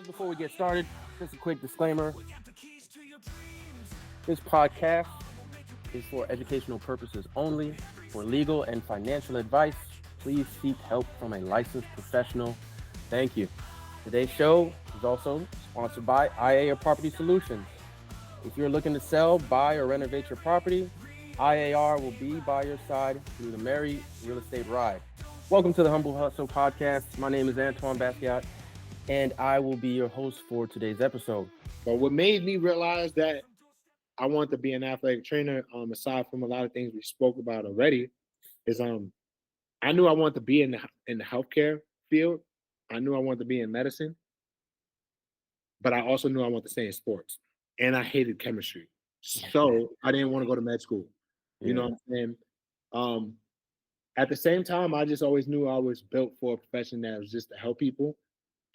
Before we get started, just a quick disclaimer. This podcast is for educational purposes only. For legal and financial advice, please seek help from a licensed professional. Thank you. Today's show is also sponsored by IAR Property Solutions. If you're looking to sell, buy, or renovate your property, IAR will be by your side through the merry real estate ride. Welcome to the Humble Hustle Podcast. My name is Antoine Basquiat, and I will be your host for today's episode. But what made me realize that I want to be an athletic trainer, aside from a lot of things we spoke about already, is I knew I wanted to be in the healthcare field. I knew I wanted to be in medicine, but I also knew I wanted to stay in sports. And I hated chemistry, so I didn't want to go to med school. You know what I'm saying? At the same time, I just always knew I was built for a profession that was just to help people.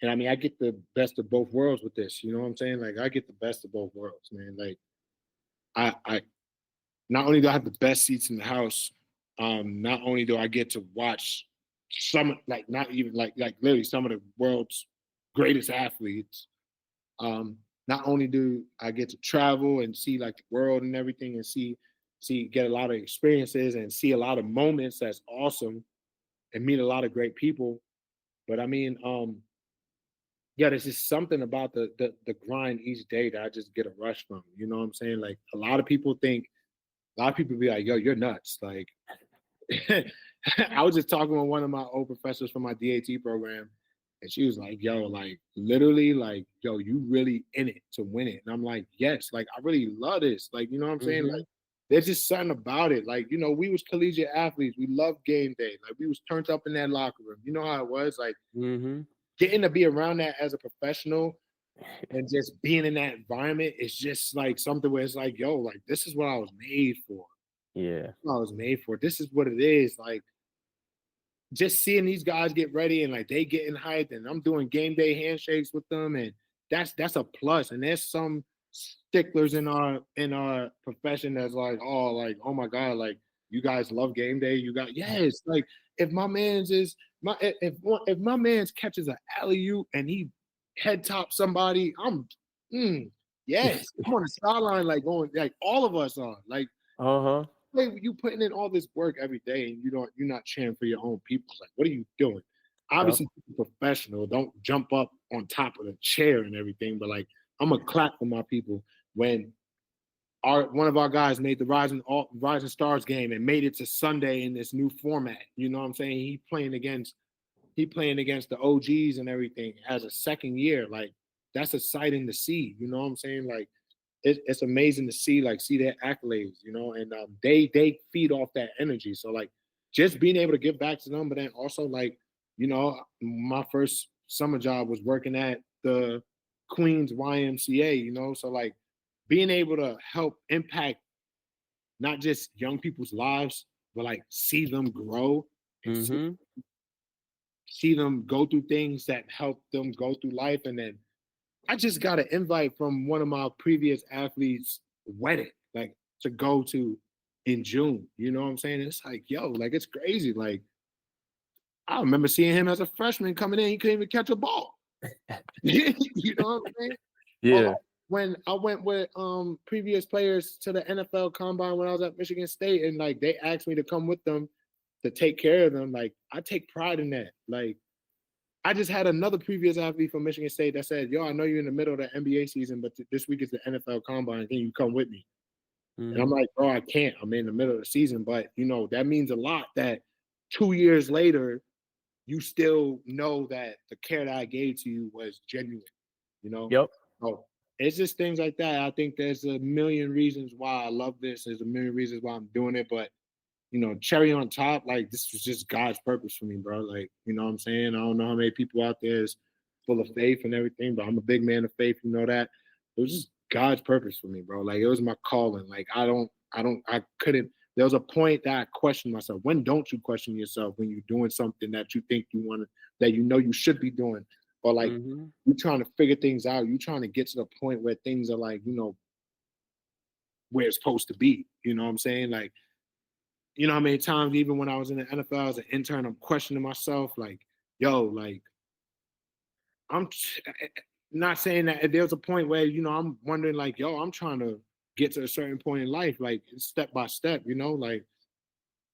And I mean, I get the best of both worlds with this. You know what I'm saying? Like, I get the best of both worlds, man. Like, I not only do I have the best seats in the house, not only do I get to watch some, like, not even like literally some of the world's greatest athletes. Not only do I get to travel and see like the world and everything, and get a lot of experiences and see a lot of moments that's awesome, and meet a lot of great people. But I mean, yeah, there's just something about the grind each day that I just get a rush from. You know what I'm saying? Like, a lot of people be like, yo, you're nuts. Like, I was just talking with one of my old professors from my DAT program, and she was like, yo, like, literally, like, yo, you really in it to win it. And I'm like, yes, like, I really love this. Like, you know what I'm saying? Like, there's just something about it. Like, you know, we was collegiate athletes. We loved game day. Like, we was turned up in that locker room. You know how it was? Like, getting to be around that as a professional and just being in that environment is just like something where it's like, yo, like, this is what I was made for. Yeah. This is what I was made for. This is what it is. Like, just seeing these guys get ready and like they getting hyped, and I'm doing game day handshakes with them, and that's a plus. And there's some sticklers in our profession that's like, oh my God, like, you guys love game day. You got, yes, like, if my man's is my if my man's catches an alley-oop and he head top somebody, yes, I'm on the sideline, like, going, like, all of us are like, you putting in all this work every day, and you're not cheering for your own people. Like, what are you doing? Obviously, professional. Don't jump up on top of the chair and everything, but like, I'm gonna clap for my people when one of our guys made the Rising Stars game and made it to Sunday in this new format. You know what I'm saying? He playing against the OGs and everything as a second year. Like, that's exciting to see. You know what I'm saying? Like, it's amazing to see their accolades, you know, and they feed off that energy. So like, just being able to give back to them, but then also, like, you know, my first summer job was working at the Queens YMCA, you know, so like, being able to help impact not just young people's lives, but like see them grow and see them go through things that help them go through life. And then I just got an invite from one of my previous athletes' wedding, like, to go to in June. You know what I'm saying? It's like, yo, like, it's crazy. Like, I remember seeing him as a freshman coming in, he couldn't even catch a ball. You know what I'm saying? Yeah. When I went with previous players to the NFL Combine when I was at Michigan State, and like, they asked me to come with them to take care of them, like, I take pride in that. Like, I just had another previous athlete from Michigan State that said, yo, I know you're in the middle of the NBA season, but this week is the NFL Combine. Can you come with me? And I'm like, bro, I can't. I'm in the middle of the season. But, you know, that means a lot that 2 years later, you still know that the care that I gave to you was genuine, you know? Yep. So it's just things like that. I think there's a million reasons why I love this. There's a million reasons why I'm doing it. But, you know, cherry on top, like, this was just God's purpose for me, bro. Like, you know what I'm saying? I don't know how many people out there is full of faith and everything, but I'm a big man of faith, you know that. It was just God's purpose for me, bro. Like, it was my calling. Like, I couldn't, there was a point that I questioned myself. When don't you question yourself when you're doing something that you think you want to, that you know you should be doing? Or like, you're trying to figure things out. You're trying to get to the point where things are like, you know, where it's supposed to be. You know what I'm saying? Like, you know how many times, even when I was in the NFL as an intern, I'm questioning myself, like, yo, like, not saying that there's a point where, I'm wondering like, yo, I'm trying to get to a certain point in life, like step by step, like,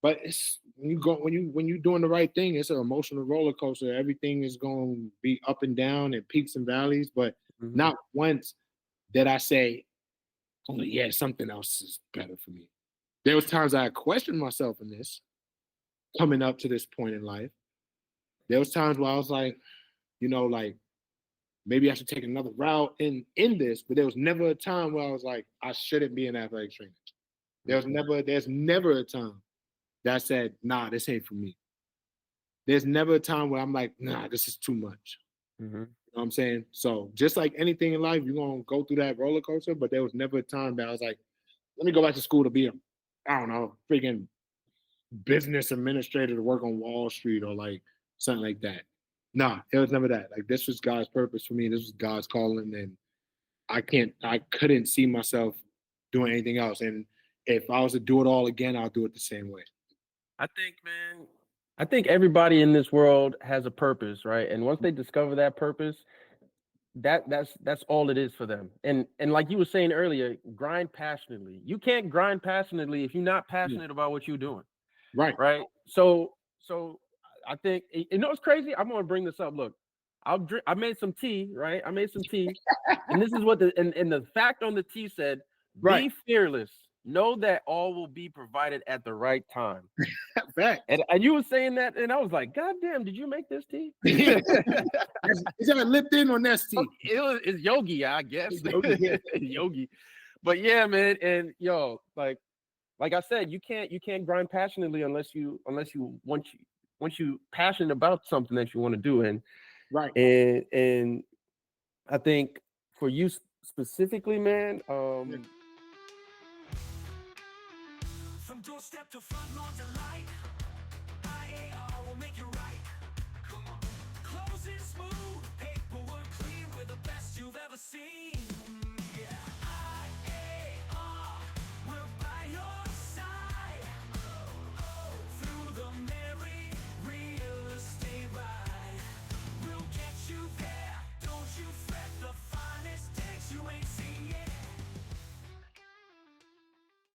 but it's when you doing the right thing, it's an emotional roller coaster. Everything is going to be up and down and peaks and valleys, but Mhm. not once did I say, oh yeah, something else is better for me. There was times I questioned myself in this coming up to this point in life. There was times where I was like, like maybe I should take another route in this, but there was never a time where I was like, I shouldn't be an athletic trainer. There's never a time that I said, nah, this ain't for me. There's never a time where I'm like, nah, this is too much. Mhm. You know what I'm saying? So just like anything in life, you're gonna go through that roller coaster, but there was never a time that I was like, let me go back to school to be I don't know, freaking business administrator to work on Wall Street or like something like that. Nah, it was never that. Like this was God's purpose for me. This was God's calling, and I couldn't see myself doing anything else. And if I was to do it all again, I'll do it the same way. I think, man, I think everybody in this world has a purpose, right? And once they discover that purpose, that's all it is for them. And like you were saying earlier, grind passionately. You can't grind passionately if you're not Yeah. passionate about what you're doing, Right. right? So I think it's crazy. I'm gonna bring this up. Look, I made some tea, right? I made some tea, and this is what and the fact on the tea said: Right. be fearless. Know that all will be provided at the right time. Fact. And you were saying that, and I was like, God damn, did you make this tea? Is that Lipton or Nestea? It's Yogi, I guess. Yogi, yeah. Yogi. But yeah, man, and like I said, you can't grind passionately unless you once you passionate about something that you want to do. Right. And I think for you specifically, man, Yeah. From doorstep to front lawn delight, IAR will make you right. Come on. Closing smooth, paperwork clean, we're the best you've ever seen.